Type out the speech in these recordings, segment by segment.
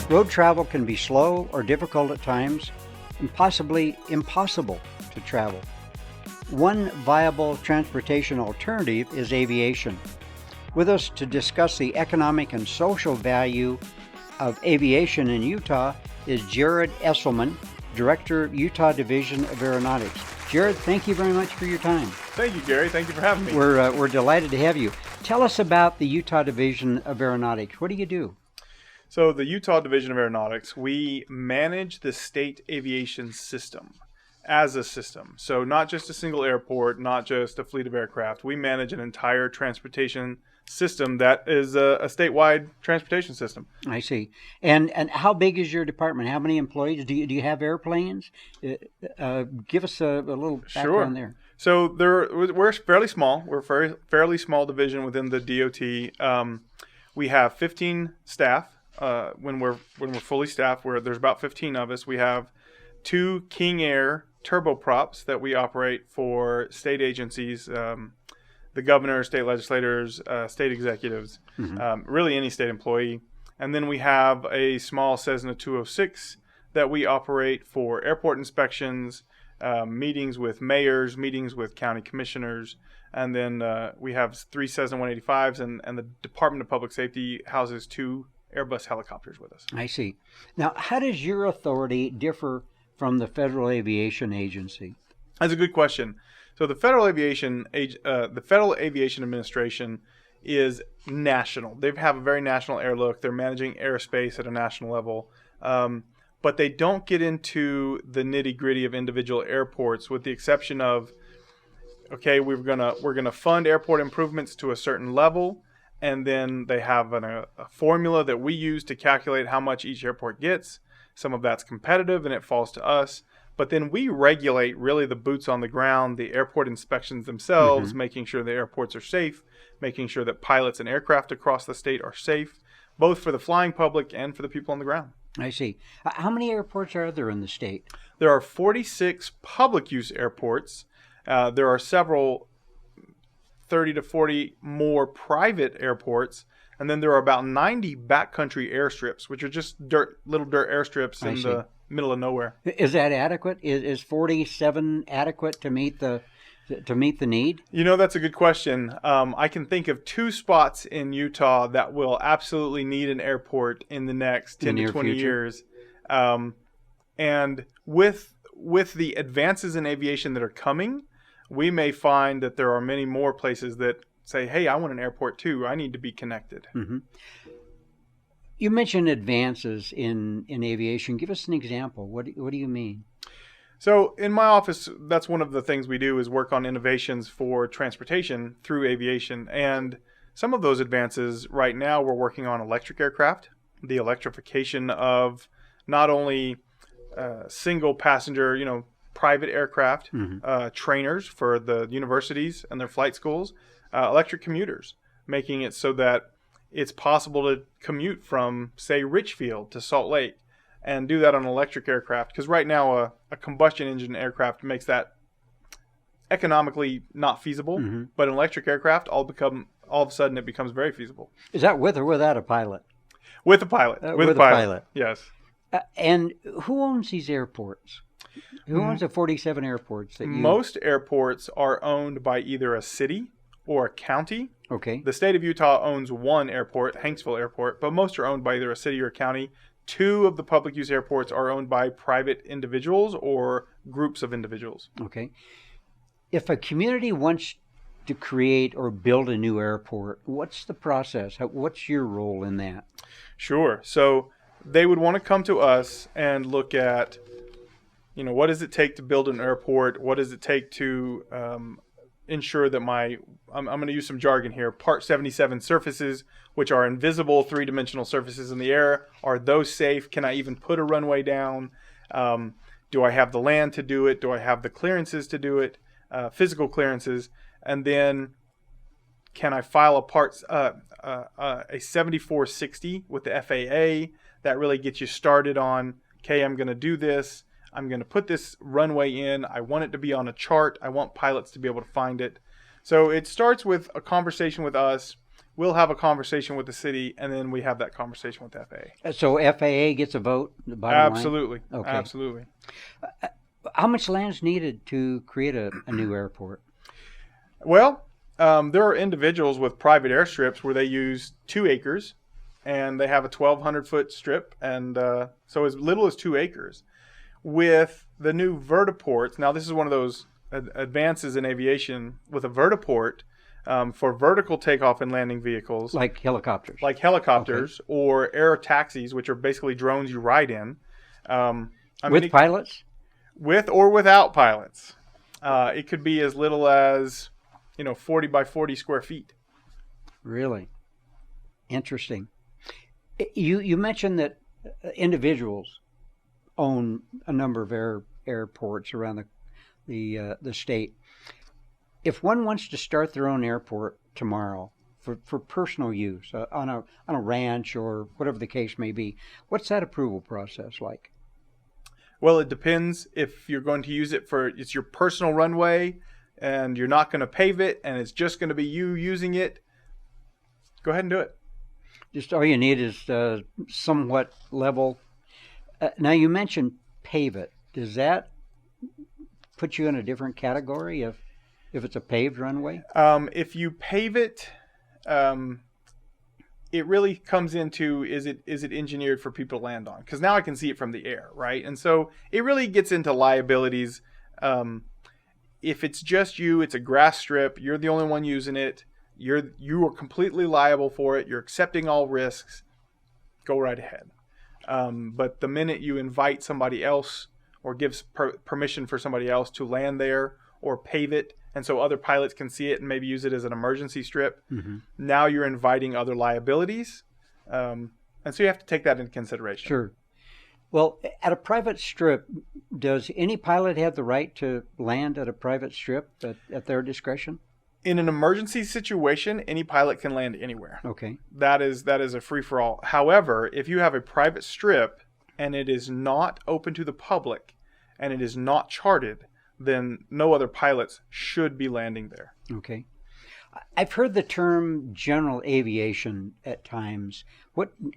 Road travel can be slow or difficult at times, and possibly impossible to travel. One viable transportation alternative is aviation. With us to discuss the economic and social value of aviation in Utah is Jared Esselman, Director, Utah Division of Aeronautics. Jared, thank you very much for your time. Thank you, Gary. Thank you for having me. We're delighted to have you. Tell us about the Utah Division of Aeronautics. What do you do? So the Utah Division of Aeronautics, we manage the state aviation system as a system. So not just a single airport, not just a fleet of aircraft. We manage an entire transportation system that is a statewide transportation system. I see. And how big is your department? How many employees? Do you have airplanes? Give us a little background there. So we're fairly small. We're a fairly small division within the DOT. We have 15 staff. When we're fully staffed, there's about 15 of us. We have 2 King Air turboprops that we operate for state agencies, the governor, state legislators, state executives, really any state employee. And then we have a small Cessna 206 that we operate for airport inspections, meetings with mayors, meetings with county commissioners. And then we have 3 Cessna 185s, and the Department of Public Safety houses 2 Airbus helicopters with us. I see. Now, how does your authority differ from the Federal Aviation Agency? That's a good question. So the Federal Aviation Administration is national. They have a very national air look. They're managing airspace at a national level, but they don't get into the nitty-gritty of individual airports, with the exception of, okay, we're gonna fund airport improvements to a certain level, and then they have a formula that we use to calculate how much each airport gets. Some of that's competitive, and it falls to us. But then we regulate really the boots on the ground, the airport inspections themselves, making sure the airports are safe, making sure that pilots and aircraft across the state are safe, both for the flying public and for the people on the ground. I see. How many airports are there in the state? There are 46 public use airports. There are several 30 to 40 more private airports. And then there are about 90 backcountry airstrips, which are just little dirt airstrips in the middle of nowhere. Is that adequate? Is 47 adequate to meet the need? You know, that's a good question. I can think of 2 spots in Utah that will absolutely need an airport in the next 10 to 20 years. And with the advances in aviation that are coming, we may find that there are many more places that say, hey, I want an airport too. I need to be connected. You mentioned advances in aviation. Give us an example. What do you mean? So in my office, that's one of the things we do, is work on innovations for transportation through aviation. And some of those advances right now, we're working on electric aircraft, the electrification of not only single passenger, private aircraft, trainers for the universities and their flight schools, electric commuters, making it so that it's possible to commute from, say, Richfield to Salt Lake and do that on an electric aircraft. Because right now, a combustion engine aircraft makes that economically not feasible. But an electric aircraft, all of a sudden, it becomes very feasible. Is that with or without a pilot? With a pilot. With a pilot. Yes. And who owns these airports? Who owns the 47 airports? Most airports are owned by either a city or a county. Okay. The state of Utah owns 1 airport, Hanksville Airport, but most are owned by either a city or a county. 2 of the public use airports are owned by private individuals or groups of individuals. Okay. If a community wants to create or build a new airport, what's the process? What's your role in that? Sure. So they would want to come to us and look at, what does it take to build an airport? What does it take to ensure that I'm going to use some jargon here, Part 77 surfaces, which are invisible 3-dimensional surfaces in the air, are those safe? Can I even put a runway down? Do I have the land to do it? Do I have the clearances to do it? Physical clearances? And then can I file a 7460 with the FAA? That really gets you started on, okay, I'm going to do this. I'm going to put this runway in. I want it to be on a chart. I want pilots to be able to find it. So it starts with a conversation with us. we'll have a conversation with the city, and then we have that conversation with the FAA. So FAA gets a vote, the bottom Absolutely. line? Okay. Absolutely. How much land is needed to create a new airport? Well, there are individuals with private airstrips where they use 2 acres, and they have a 1,200-foot strip, and so as little as 2 acres. With the new vertiports, now this is one of those advances in aviation with a vertiport for vertical takeoff and landing vehicles. Like helicopters? Okay. Or air taxis, which are basically drones you ride in. With pilots? With or without pilots. It could be as little as 40 by 40 square feet. Really? Interesting. You mentioned that individuals own a number of airports around the state. If one wants to start their own airport tomorrow for personal use on a ranch or whatever the case may be, what's that approval process like? Well, it depends if you're going to use it it's your personal runway and you're not going to pave it and it's just going to be you using it. Go ahead and do it. Just all you need is somewhat level. Now you mentioned pave it. Does that put you in a different category if it's a paved runway? If you pave it, it really comes into is it engineered for people to land on? Because now I can see it from the air, right? And so it really gets into liabilities. If it's just you, it's a grass strip. You're the only one using it. You are completely liable for it. You're accepting all risks. Go right ahead. But the minute you invite somebody else or gives permission for somebody else to land there or pave it, and so other pilots can see it and maybe use it as an emergency strip, now you're inviting other liabilities. And so you have to take that into consideration. Sure. Well, at a private strip, does any pilot have the right to land at a private strip at their discretion? In an emergency situation, any pilot can land anywhere. Okay. That is a free-for-all. However, if you have a private strip and it is not open to the public and it is not charted, then no other pilots should be landing there. Okay. I've heard the term general aviation at times.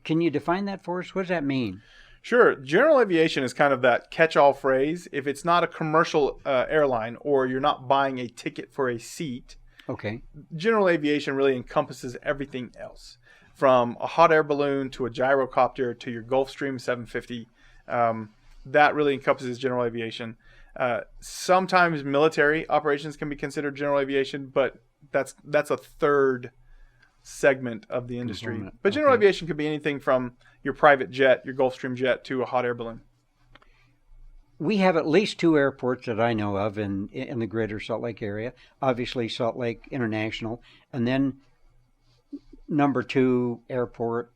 Can you define that for us? What does that mean? Sure. General aviation is kind of that catch-all phrase. If it's not a commercial airline or you're not buying a ticket for a seat, okay, general aviation really encompasses everything else, from a hot air balloon to a gyrocopter to your Gulfstream 750. That really encompasses general aviation. Sometimes military operations can be considered general aviation, but that's a third segment of the industry. Component. But general aviation could be anything from your private jet, your Gulfstream jet, to a hot air balloon. We have at least 2 airports that I know of in the greater Salt Lake area. Obviously, Salt Lake International, and then number 2 airport.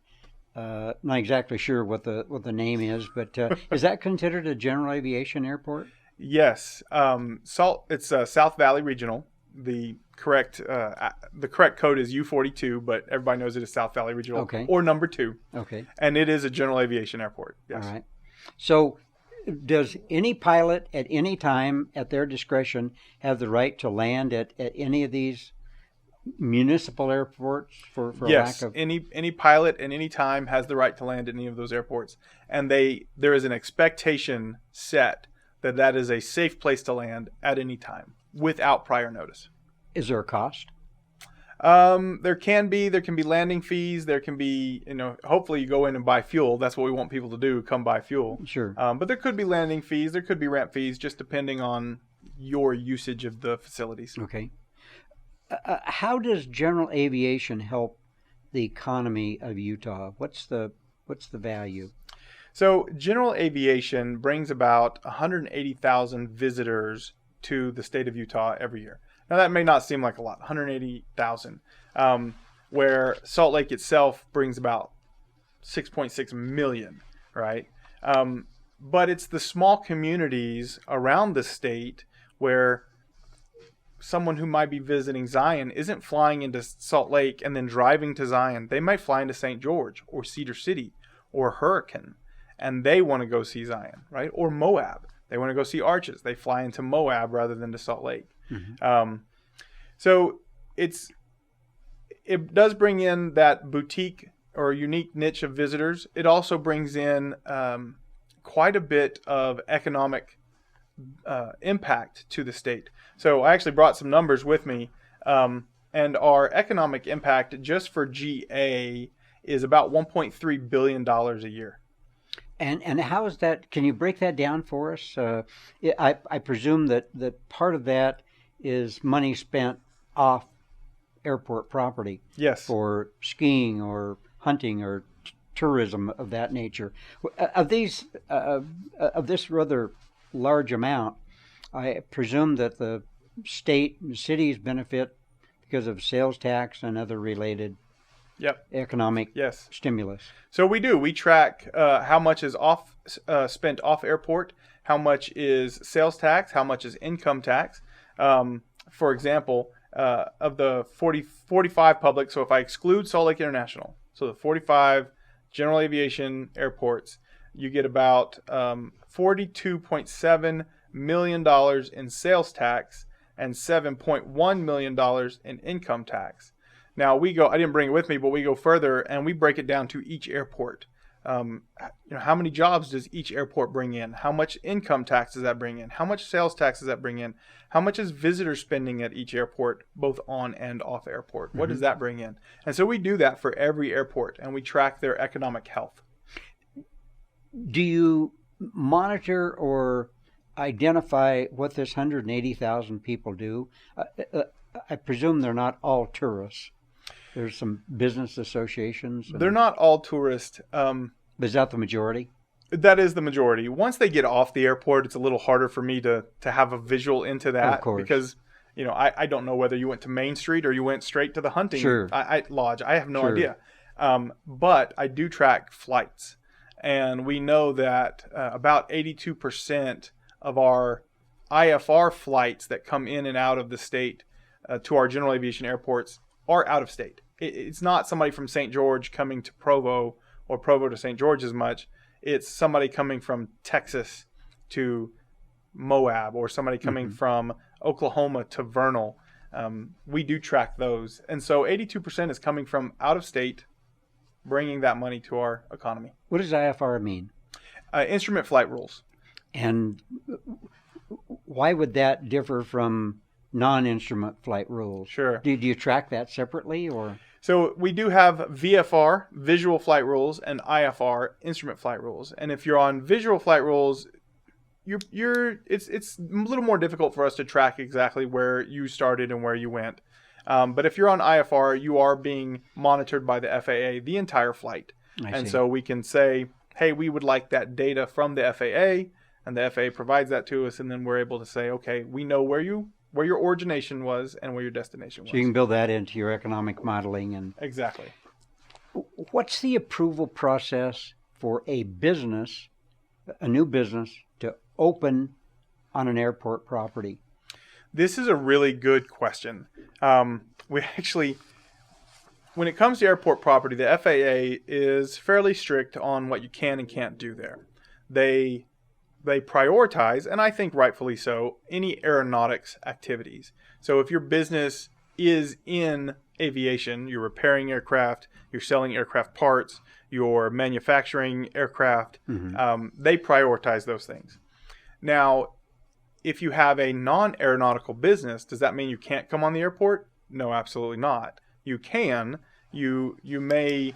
Not exactly sure what the name is, but is that considered a general aviation airport? Yes, it's South Valley Regional. The correct code is U42, but everybody knows it is South Valley Regional, okay, or number 2. Okay, and it is a general aviation airport. Yes. All right. So, does any pilot at any time, at their discretion, have the right to land at any of these municipal airports for yes, lack of... any pilot at any time has the right to land at any of those airports, and there is an expectation set that is a safe place to land at any time without prior notice. Is there a cost? There can be landing fees. There can be, hopefully you go in and buy fuel. That's what we want people to do, come buy fuel. Sure. But there could be landing fees. There could be ramp fees, just depending on your usage of the facilities. Okay. How does general aviation help the economy of Utah? What's the value? So general aviation brings about 180,000 visitors to the state of Utah every year. Now that may not seem like a lot, 180,000, where Salt Lake itself brings about 6.6 million, right? But it's the small communities around the state where someone who might be visiting Zion isn't flying into Salt Lake and then driving to Zion. They might fly into St. George or Cedar City or Hurricane, and they want to go see Zion, right? Or Moab. They want to go see Arches. They fly into Moab rather than to Salt Lake. Mm-hmm. So it does bring in that boutique or unique niche of visitors. It also brings in quite a bit of economic impact to the state. So I actually brought some numbers with me, and our economic impact just for GA is about $1.3 billion a year. And how is that? Can you break that down for us? I presume that part of that is money spent off airport property. Yes. For skiing or hunting or tourism of that nature. Of this rather large amount, I presume that the state and cities benefit because of sales tax and other related economic stimulus. So we do. We track how much is spent off airport, how much is sales tax, how much is income tax. For example, of the 45 public, so if I exclude Salt Lake International, so the 45 general aviation airports, you get about $42.7 million in sales tax and $7.1 million in income tax. Now I didn't bring it with me, but we go further and we break it down to each airport. How many jobs does each airport bring in? How much income tax does that bring in? How much sales tax does that bring in? How much is visitor spending at each airport, both on and off airport? What does that bring in? And so we do that for every airport, and we track their economic health. Do you monitor or identify what this 180,000 people do? I presume they're not all tourists. There's some business associations. They're not all tourists. Is that the majority? That is the majority. Once they get off the airport, it's a little harder for me to have a visual into that. Of course. Because, I don't know whether you went to Main Street or you went straight to the hunting lodge. I have no idea. But I do track flights. And we know that about 82% of our IFR flights that come in and out of the state to our general aviation airports are out of state. It's not somebody from St. George coming to Provo or Provo to St. George as much. It's somebody coming from Texas to Moab or somebody coming from Oklahoma to Vernal. We do track those. And so 82% is coming from out of state, bringing that money to our economy. What does IFR mean? Instrument flight rules. And why would that differ from non-instrument flight rules? Sure. Do you track that separately, or? So we do have VFR, visual flight rules, and IFR, instrument flight rules. And if you're on visual flight rules, it's a little more difficult for us to track exactly where you started and where you went. But if you're on IFR, you are being monitored by the FAA the entire flight. And so we can say, hey, we would like that data from the FAA, and the FAA provides that to us, and then we're able to say, okay, we know where your origination was and where your destination was. So you can build that into your economic modeling. And exactly. What's the approval process for a new business, to open on an airport property? This is a really good question. We actually, when it comes to airport property, the FAA is fairly strict on what you can and can't do there. They prioritize, and I think rightfully so, any aeronautics activities. So if your business is in aviation, you're repairing aircraft, you're selling aircraft parts, you're manufacturing aircraft, they prioritize those things. Now, if you have a non-aeronautical business, does that mean you can't come on the airport? No, absolutely not. You can. You may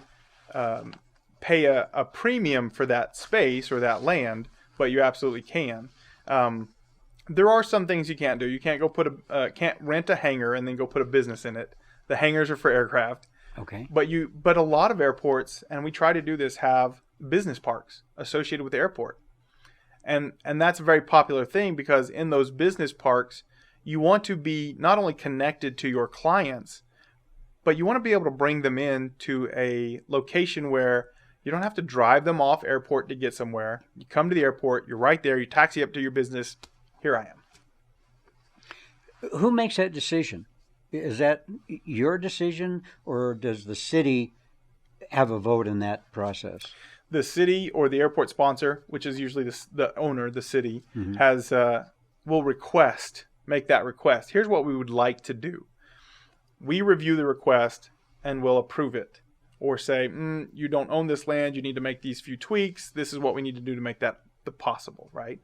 pay a premium for that space or that land, but you absolutely can. There are some things you can't do. You can't can't rent a hangar and then go put a business in it. The hangars are for aircraft. Okay. But a lot of airports, and we try to do this, have business parks associated with the airport. And that's a very popular thing, because in those business parks, you want to be not only connected to your clients, but you want to be able to bring them in to a location where you don't have to drive them off airport to get somewhere. You come to the airport, you're right there, you taxi up to your business. Here I am. Who makes that decision? Is that your decision, or does the city have a vote in that process? The city or the airport sponsor, which is usually the owner, the city, will make that request. Here's what we would like to do. We review the request, and we'll approve it. Or say, you don't own this land, you need to make these few tweaks, this is what we need to do to make that possible, right?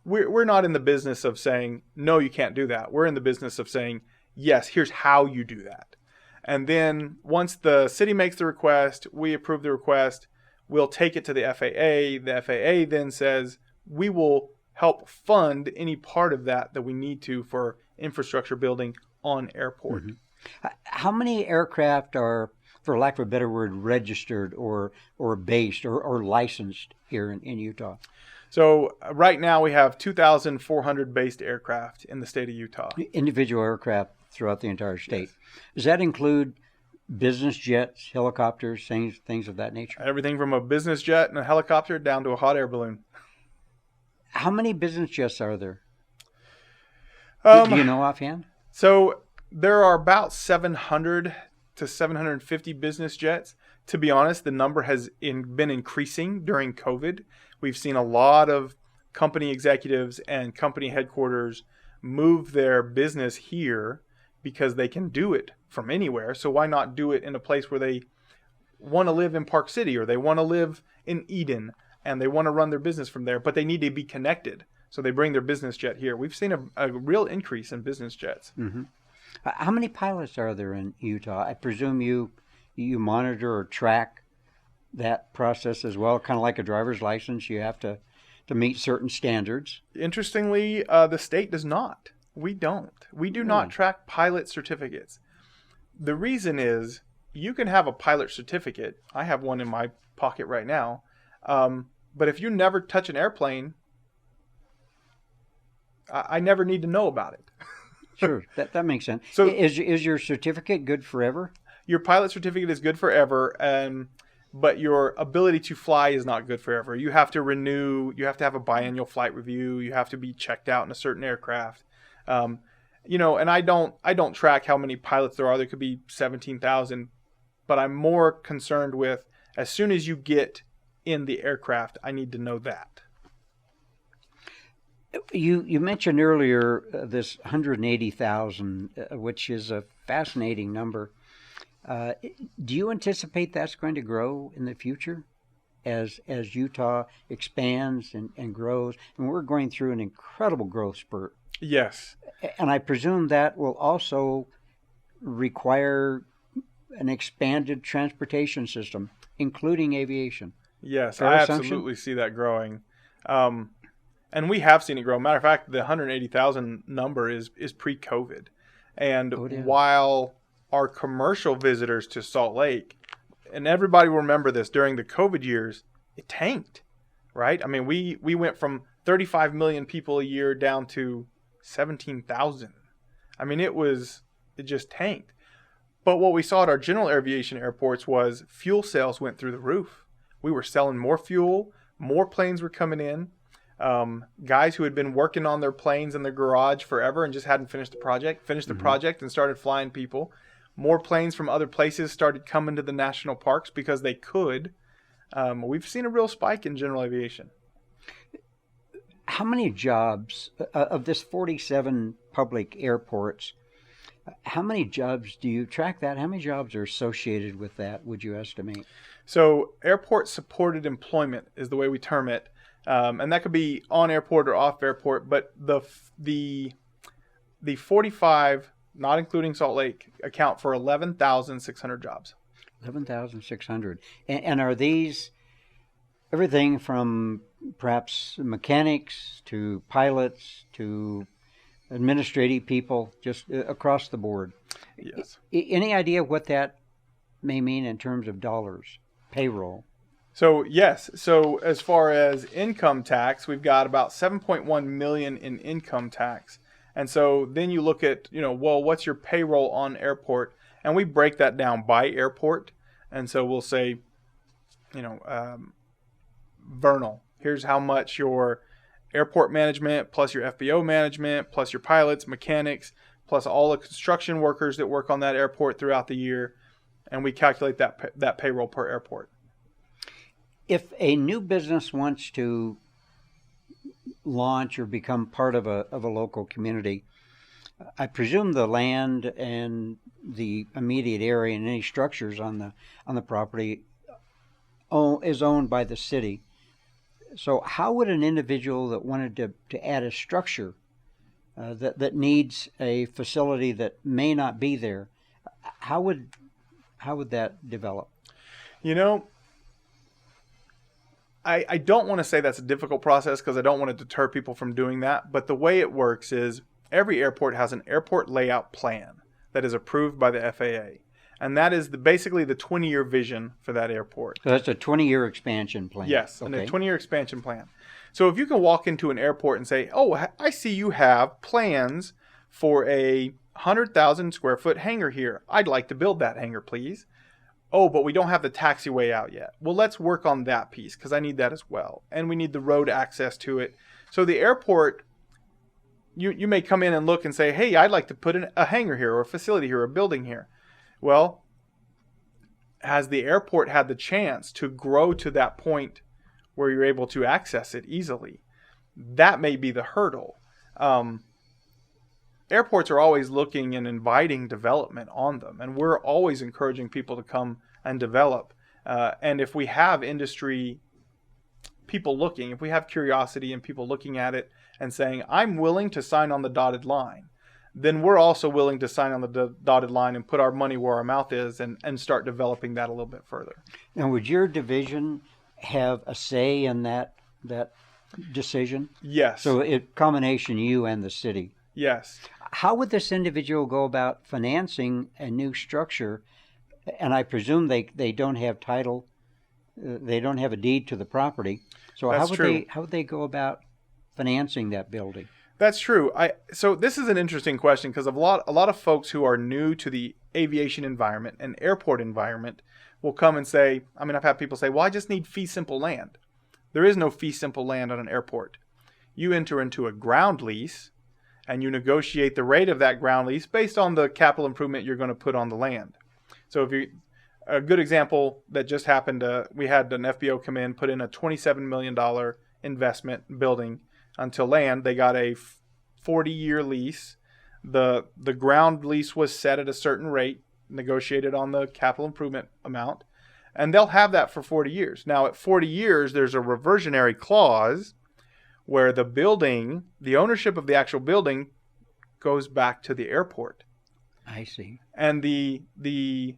We're not in the business of saying, no, you can't do that. We're in the business of saying, yes, here's how you do that. And then once the city makes the request, we approve the request, we'll take it to the FAA. The FAA then says, we will help fund any part of that we need to for infrastructure building on airport. Mm-hmm. How many aircraft are, for lack of a better word, registered or based or licensed here in Utah? So right now we have 2,400 based aircraft in the state of Utah. Individual aircraft throughout the entire state. Yes. Does that include business jets, helicopters, things of that nature? Everything from a business jet and a helicopter down to a hot air balloon. How many business jets are there? Do you know offhand? So there are about 700 to 750 business jets. To be honest, the number has been increasing during COVID. We've seen a lot of company executives and company headquarters move their business here because they can do it from anywhere. So why not do it in a place where they want to live in Park City, or they want to live in Eden and they want to run their business from there, but they need to be connected. So they bring their business jet here. We've seen a real increase in business jets. Mm-hmm. How many pilots are there in Utah? I presume you monitor or track that process as well, kind of like a driver's license. You have to meet certain standards. Interestingly, the state does not. We don't. We do not track pilot certificates. The reason is you can have a pilot certificate. I have one in my pocket right now. But if you never touch an airplane, I never need to know about it. Sure, that makes sense. So is your certificate good forever? Your pilot certificate is good forever, but your ability to fly is not good forever. You have to renew. You have to have a biannual flight review. You have to be checked out in a certain aircraft. And I don't track how many pilots there are. There could be 17,000, but I'm more concerned with, as soon as you get in the aircraft, I need to know that. You mentioned earlier this 180,000, which is a fascinating number. Do you anticipate that's going to grow in the future as Utah expands and grows? And we're going through an incredible growth spurt. Yes. And I presume that will also require an expanded transportation system, including aviation. Yes, Fair I assumption? absolutely see that growing. And we have seen it grow. Matter of fact, the 180,000 number is pre-COVID. And while our commercial visitors to Salt Lake, and everybody will remember this, during the COVID years, it tanked, right? I mean, we went from 35 million people a year down to 17,000. I mean, it just tanked. But what we saw at our general aviation airports was fuel sales went through the roof. We were selling more fuel, more planes were coming in. Guys who had been working on their planes in their garage forever and just hadn't finished the project and started flying people. More planes from other places started coming to the national parks because they could. We've seen a real spike in general aviation. How many jobs, of this 47 public airports, how many jobs do you track that? How many jobs are associated with that, would you estimate? So airport supported employment is the way we term it. And that could be on airport or off airport, but the 45, not including Salt Lake, account for 11,600 jobs. 11,600. And are these everything from perhaps mechanics to pilots to administrative people, just across the board? Yes. Any idea what that may mean in terms of dollars, payroll? So yes, so as far as income tax, we've got about 7.1 million in income tax. And so then you look at, what's your payroll on airport? And we break that down by airport. And so we'll say, Vernal, here's how much your airport management plus your FBO management plus your pilots, mechanics, plus all the construction workers that work on that airport throughout the year. And we calculate that payroll per airport. If a new business wants to launch or become part of a local community, I presume the land and the immediate area and any structures on the property is owned by the city. So how would an individual that wanted to add a structure that needs a facility that may not be there, how would that develop? You know, I don't want to say that's a difficult process because I don't want to deter people from doing that. But the way it works is every airport has an airport layout plan that is approved by the FAA. And that is basically the 20-year vision for that airport. So that's a 20-year expansion plan. Yes, okay. And a 20-year expansion plan. So if you can walk into an airport and say, oh, I see you have plans for a 100,000 square foot hangar here. I'd like to build that hangar, please. Oh, but we don't have the taxiway out yet. Well, let's work on that piece because I need that as well. And we need the road access to it. So the airport, you may come in and look and say, hey, I'd like to put in a hangar here or a facility here or a building here. Well, has the airport had the chance to grow to that point where you're able to access it easily? That may be the hurdle. Airports are always looking and inviting development on them, and we're always encouraging people to come and develop. And if we have industry people looking, if we have curiosity and people looking at it and saying, I'm willing to sign on the dotted line, then we're also willing to sign on the dotted line and put our money where our mouth is and start developing that a little bit further. Now, would your division have a say in that decision? Yes. So combination you and the city. Yes. How would this individual go about financing a new structure? And I presume they don't have title, they don't have a deed to the property. So That's true. How would they go about financing that building? That's true. So this is an interesting question because a lot of folks who are new to the aviation environment and airport environment will come and say, I've had people say, well, I just need fee simple land. There is no fee simple land on an airport. You enter into a ground lease and you negotiate the rate of that ground lease based on the capital improvement you're going to put on the land. So a good example that just happened, we had an FBO come in, put in a $27 million investment building until land. They got a 40-year lease. The ground lease was set at a certain rate, negotiated on the capital improvement amount, and they'll have that for 40 years. Now, at 40 years, there's a reversionary clause where the building, the ownership of the actual building, goes back to the airport. I see. And the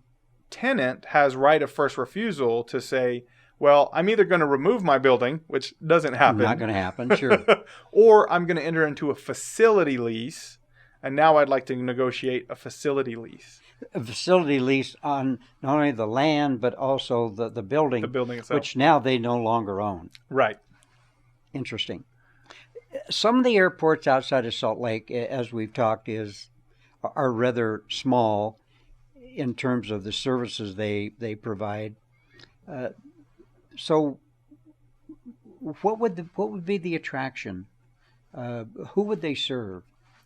tenant has right of first refusal to say, well, I'm either going to remove my building, which doesn't happen. Not going to happen, sure. Or I'm going to enter into a facility lease, and now I'd like to negotiate a facility lease. A facility lease on not only the land, but also the building. The building itself. Which now they no longer own. Right. Interesting. Some of the airports outside of Salt Lake, as we've talked, are rather small in terms of the services they provide. So, what would be the attraction? Who would they serve?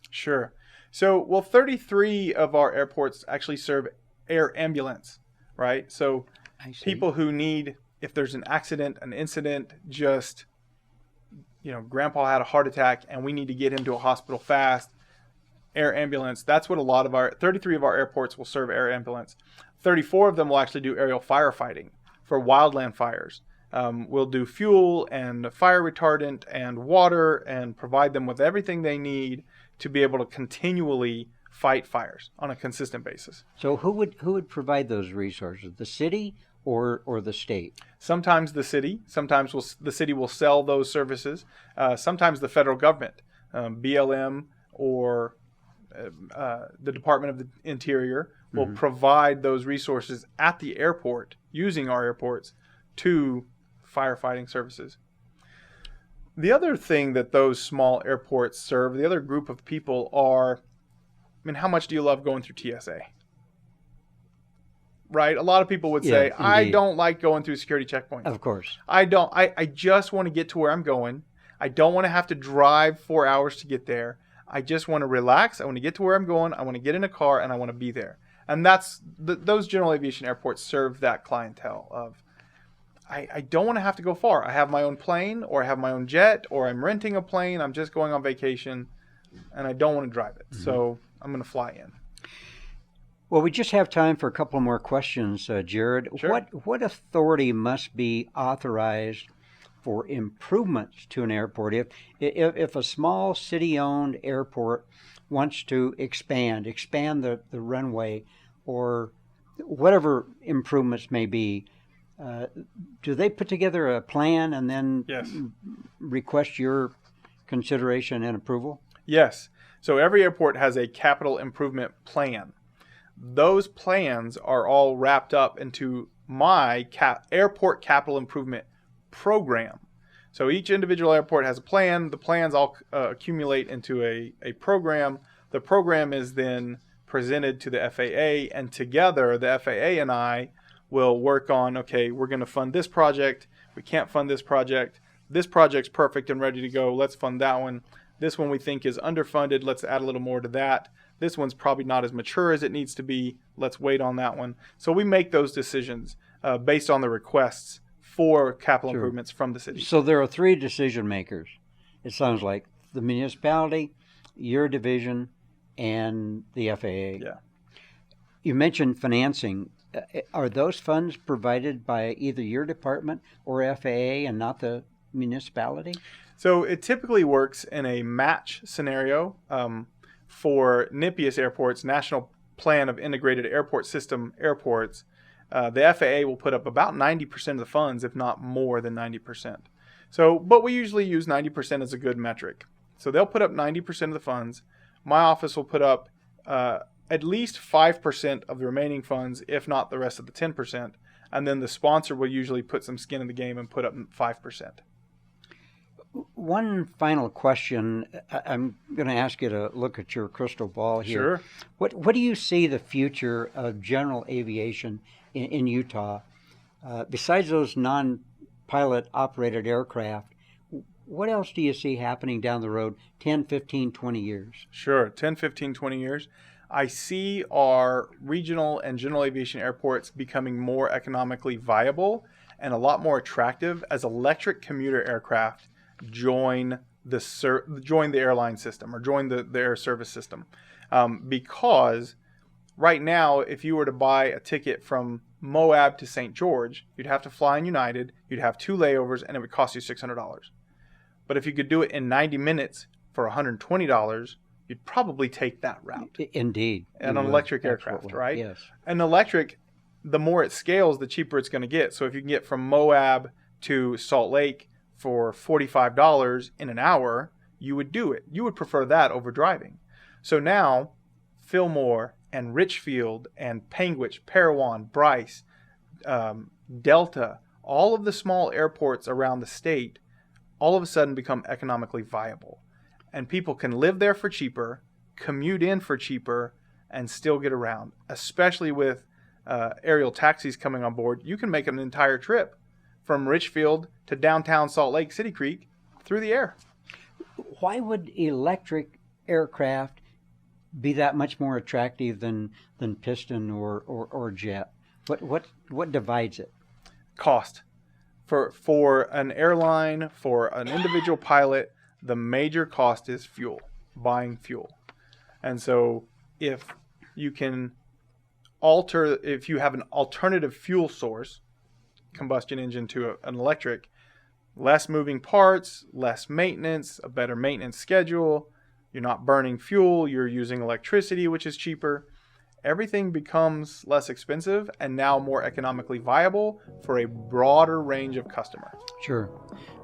Sure. So, 33 of our airports actually serve air ambulance, right? So, people who need, if there's an accident, an incident, just, grandpa had a heart attack and we need to get him to a hospital fast, air ambulance. That's what 33 of our airports will serve air ambulance. 34 of them will actually do aerial firefighting for wildland fires. We'll do fuel and fire retardant and water and provide them with everything they need to be able to continually fight fires on a consistent basis. So who would provide those resources? The city or the state? Sometimes the city. Sometimes the city will sell those services. Sometimes the federal government, BLM or the Department of the Interior will provide those resources at the airport using our airports to firefighting services. The other thing that those small airports serve, the other group of people are, how much do you love going through TSA? Right? A lot of people would say, I don't like going through security checkpoints. Of course. I don't. I just want to get to where I'm going. I don't want to have to drive 4 hours to get there. I just want to relax. I want to get to where I'm going. I want to get in a car and I want to be there. And those general aviation airports serve that clientele of, I don't want to have to go far. I have my own plane or I have my own jet or I'm renting a plane. I'm just going on vacation. and I don't want to drive it. So I'm going to fly in. Well, we just have time for a couple more questions, Jared. Sure. What authority must be authorized for improvements to an airport? If a small city-owned airport wants to expand the runway, or whatever improvements may be, do they put together a plan and then request your consideration and approval? Yes. So every airport has a capital improvement plan. Those plans are all wrapped up into my airport capital improvement program. So each individual airport has a plan. The plans all accumulate into a program. The program is then presented to the FAA, and together the FAA and I will work on, okay, we're going to fund this project. We can't fund this project. This project's perfect and ready to go. Let's fund that one. This one we think is underfunded. Let's add a little more to that. This one's probably not as mature as it needs to be. Let's wait on that one. So we make those decisions based on the requests for capital improvements from the city. So there are three decision makers. It sounds like the municipality, your division, and the FAA. Yeah. You mentioned financing. Are those funds provided by either your department or FAA and not the municipality? So it typically works in a match scenario. For NIPIAS airports, National Plan of Integrated Airport System airports, the FAA will put up about 90% of the funds, if not more than 90%. So, but we usually use 90% as a good metric. So they'll put up 90% of the funds. My office will put up at least 5% of the remaining funds, if not the rest of the 10%. And then the sponsor will usually put some skin in the game and put up 5%. One final question. I'm going to ask you to look at your crystal ball here. Sure. What do you see the future of general aviation in Utah? Besides those non-pilot operated aircraft, what else do you see happening down the road 10, 15, 20 years? Sure, 10, 15, 20 years. I see our regional and general aviation airports becoming more economically viable and a lot more attractive as electric commuter aircraft join the airline system, or join the air service system. Because right now, if you were to buy a ticket from Moab to St. George, you'd have to fly in United, you'd have 2 layovers, and it would cost you $600. But if you could do it in 90 minutes for $120, you'd probably take that route. Indeed. And an electric aircraft, right? Yes. And electric, the more it scales, the cheaper it's going to get. So if you can get from Moab to Salt Lake for $45 in an hour, you would do it. You would prefer that over driving. So now, Fillmore and Richfield and Panguitch, Parowan, Bryce, Delta, all of the small airports around the state all of a sudden become economically viable. And people can live there for cheaper, commute in for cheaper, and still get around. Especially with aerial taxis coming on board, you can make an entire trip from Richfield to downtown Salt Lake City Creek through the air. Why would electric aircraft be that much more attractive than piston or jet? What divides it? Cost. For an airline, for an individual pilot, the major cost is fuel, buying fuel. And so if you have an alternative fuel source, combustion engine to an electric, less moving parts, less maintenance, a better maintenance schedule, you're not burning fuel, you're using electricity, which is cheaper. Everything becomes less expensive and now more economically viable for a broader range of customers. Sure.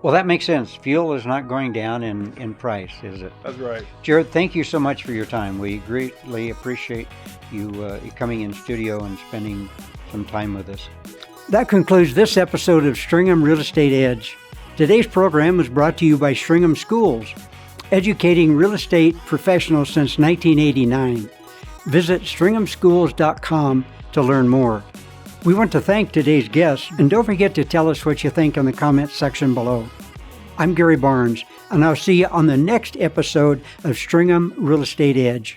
Well, that makes sense. Fuel is not going down in price, is it? That's right. Jared, thank you so much for your time. We greatly appreciate you coming in studio and spending some time with us. That concludes this episode of Stringham Real Estate Edge. Today's program was brought to you by Stringham Schools, educating real estate professionals since 1989. Visit stringhamschools.com to learn more. We want to thank today's guests, and don't forget to tell us what you think in the comments section below. I'm Gary Barnes, and I'll see you on the next episode of Stringham Real Estate Edge.